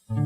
Hello,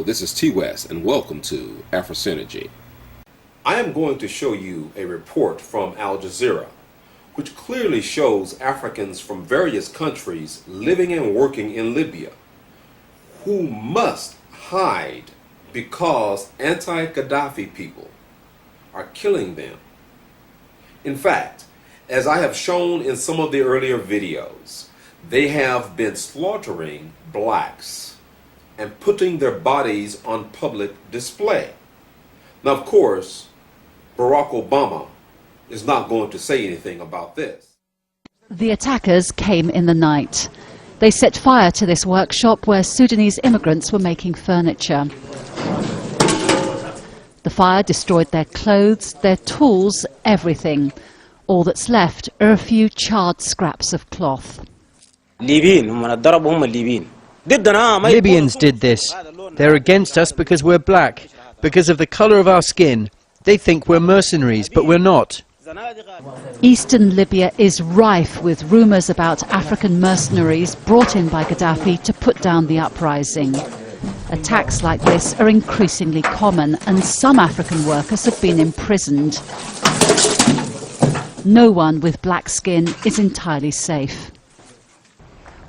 this is T West and welcome to AfroSynergy. I am going to show you a report from Al Jazeera which clearly shows Africans from various countries living and working in Libya who must hide because anti-Gaddafi people are killing them. In fact, as I have shown in some of the earlier videos, they have been slaughtering blacks and putting their bodies on public display. Now, of course, Barack Obama is not going to say anything about this. The attackers came in the night. They set fire to this workshop where Sudanese immigrants were making furniture. The fire destroyed their clothes, their tools, everything. All that's left are a few charred scraps of cloth. Libyans did this. They're against us because we're black, because of the colour of our skin. They think we're mercenaries, but we're not. Eastern Libya is rife with rumours about African mercenaries brought in by Gaddafi to put down the uprising. Attacks like this are increasingly common, and some African workers have been imprisoned. No one with black skin is entirely safe.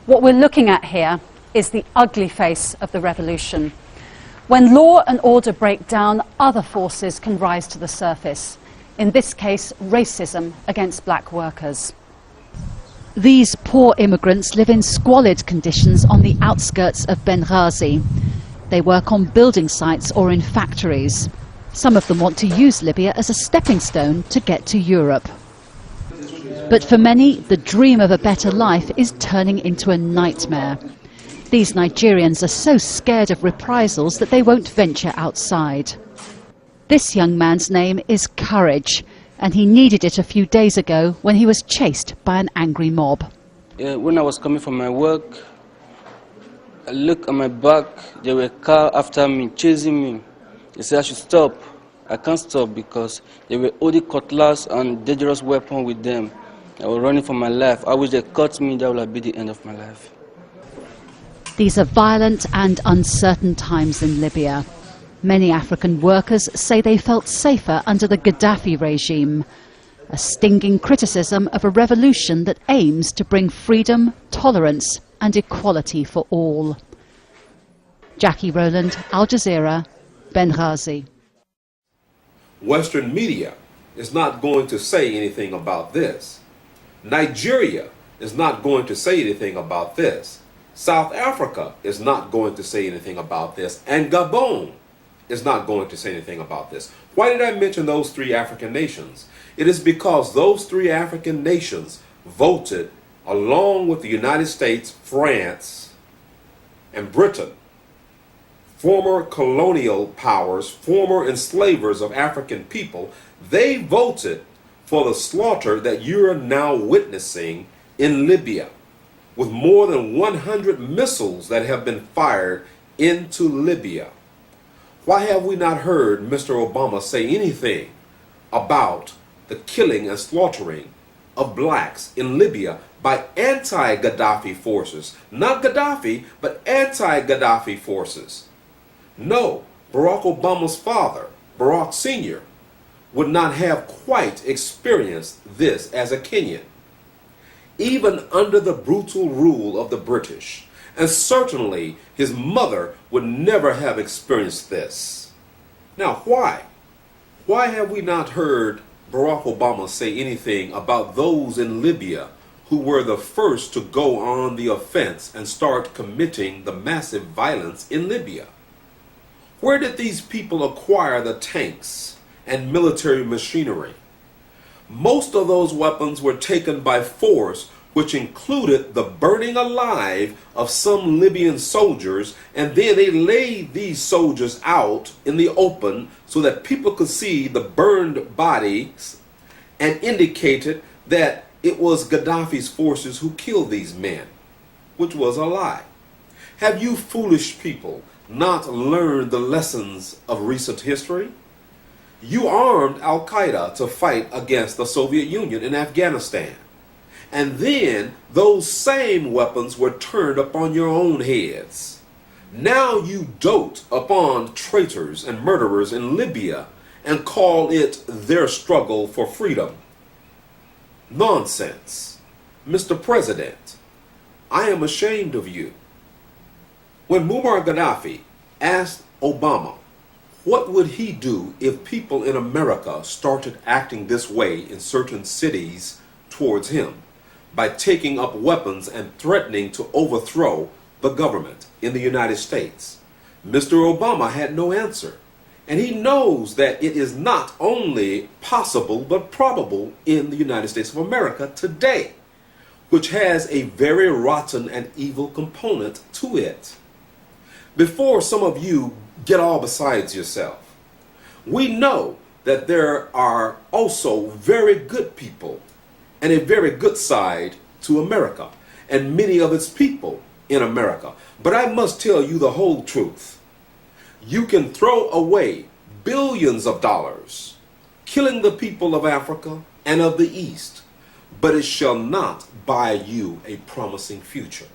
What we're looking at here is the ugly face of the revolution. When law and order break down, other forces can rise to the surface. In this case, racism against black workers. These poor immigrants live in squalid conditions on the outskirts of Benghazi. They work on building sites or in factories. Some of them want to use Libya as a stepping stone to get to Europe. But for many, the dream of a better life is turning into a nightmare. These Nigerians are so scared of reprisals that they won't venture outside. This young man's name is Courage, and he needed it a few days ago when he was chased by an angry mob. When I was coming from my work, I looked at my back, there were cars after me, chasing me. They said I should stop. I can't stop because there were all the cutlass and dangerous weapons with them. I was running for my life. I wish they caught me, that would be the end of my life. These are violent and uncertain times in Libya. Many African workers say they felt safer under the Gaddafi regime, a stinging criticism of a revolution that aims to bring freedom, tolerance and equality for all. Jackie Rowland, Al Jazeera, Benghazi. Western media is not going to say anything about this. Nigeria is not going to say anything about this. South Africa is not going to say anything about this. And Gabon is not going to say anything about this. Why did I mention those three African nations? It is because those three African nations voted along with the United States, France, and Britain, former colonial powers, former enslavers of African people. They voted for the slaughter that you're now witnessing in Libya, with more than 100 missiles that have been fired into Libya. Why have we not heard Mr. Obama say anything about the killing and slaughtering of blacks in Libya by anti-Gaddafi forces? Not Gaddafi, but anti-Gaddafi forces. No, Barack Obama's father, Barack Sr., would not have quite experienced this as a Kenyan, even under the brutal rule of the British. And certainly his mother would never have experienced this. Now, why? Why have we not heard Barack Obama say anything about those in Libya who were the first to go on the offense and start committing the massive violence in Libya? Where did these people acquire the tanks and military machinery? Most of those weapons were taken by force, which included the burning alive of some Libyan soldiers, and then they laid these soldiers out in the open so that people could see the burned bodies and indicated that it was Gaddafi's forces who killed these men, which was a lie. Have you foolish people not learned the lessons of recent history? You armed Al-Qaeda to fight against the Soviet Union in Afghanistan. And then those same weapons were turned upon your own heads. Now you dote upon traitors and murderers in Libya and call it their struggle for freedom. Nonsense. Mr. President, I am ashamed of you. When Muammar Gaddafi asked Obama what would he do if people in America started acting this way in certain cities towards him, by taking up weapons and threatening to overthrow the government in the United States, Mr. Obama had no answer. And he knows that it is not only possible but probable in the United States of America today, which has a very rotten and evil component to it. Before some of you get all besides yourself, we know that there are also very good people and a very good side to America and many of its people in America. But I must tell you the whole truth. You can throw away billions of dollars killing the people of Africa and of the East, but it shall not buy you a promising future.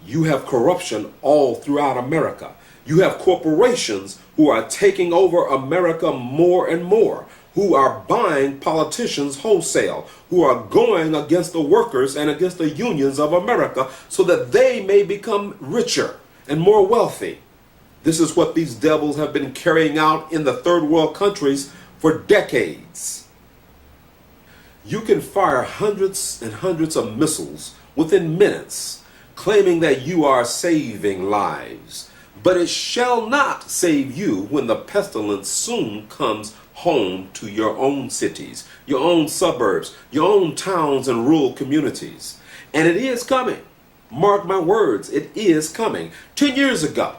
You have corruption all throughout America. You have corporations who are taking over America more and more, who are buying politicians wholesale, who are going against the workers and against the unions of America so that they may become richer and more wealthy. This is what these devils have been carrying out in the third world countries for decades. You can fire hundreds and hundreds of missiles within minutes, claiming that you are saving lives. But it shall not save you when the pestilence soon comes home to your own cities, your own suburbs, your own towns and rural communities. And it is coming. Mark my words, it is coming. 10 years ago,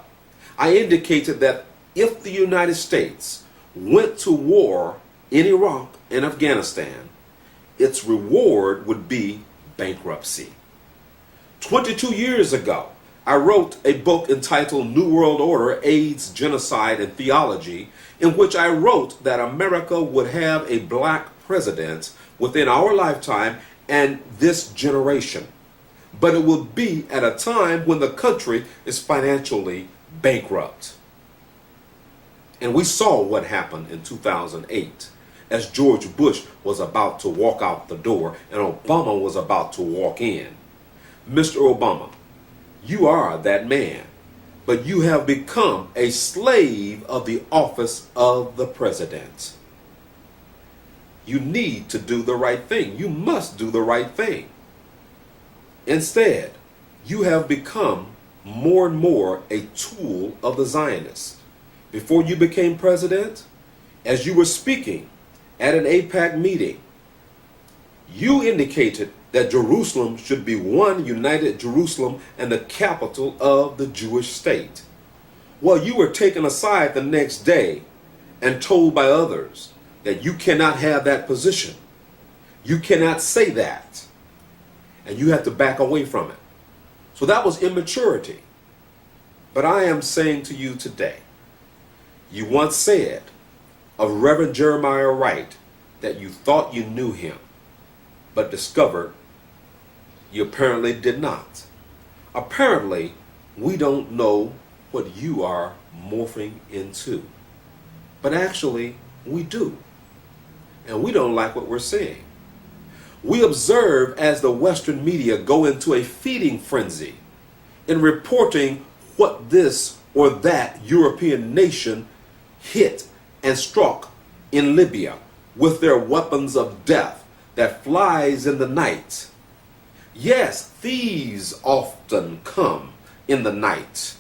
I indicated that if the United States went to war in Iraq and Afghanistan, its reward would be bankruptcy. 22 years ago, I wrote a book entitled New World Order, AIDS, Genocide, and Theology, in which I wrote that America would have a black president within our lifetime and this generation. But it will be at a time when the country is financially bankrupt. And we saw what happened in 2008 as George Bush was about to walk out the door and Obama was about to walk in. Mr. Obama, you are that man, but you have become a slave of the office of the president. You need to do the right thing. You must do the right thing. Instead, you have become more and more a tool of the Zionists. Before you became president, as you were speaking at an AIPAC meeting, you indicated that Jerusalem should be one united Jerusalem and the capital of the Jewish state. Well, you were taken aside the next day and told by others that you cannot have that position. You cannot say that. And you have to back away from it. So that was immaturity. But I am saying to you today, you once said of Reverend Jeremiah Wright that you thought you knew him, but discovered you apparently did not. Apparently, we don't know what you are morphing into. But actually, we do. And we don't like what we're seeing. We observe as the Western media go into a feeding frenzy in reporting what this or that European nation hit and struck in Libya with their weapons of death that flies in the night. Yes, thieves often come in the night.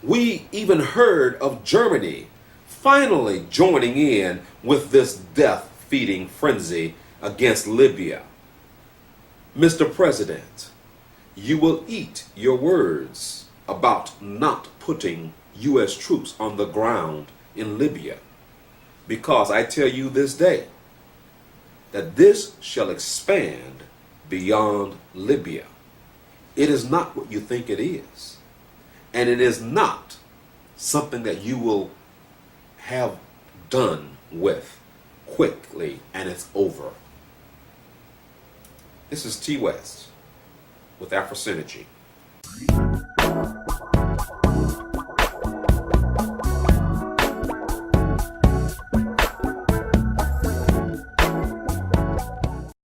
We even heard of Germany finally joining in with this death-feeding frenzy against Libya. Mr. President, you will eat your words about not putting U.S. troops on the ground in Libya, because I tell you this day that this shall expand beyond Libya. It is not what you think it is. And it is not something that you will have done with quickly, and it's over. This is T West with Afro Synergy.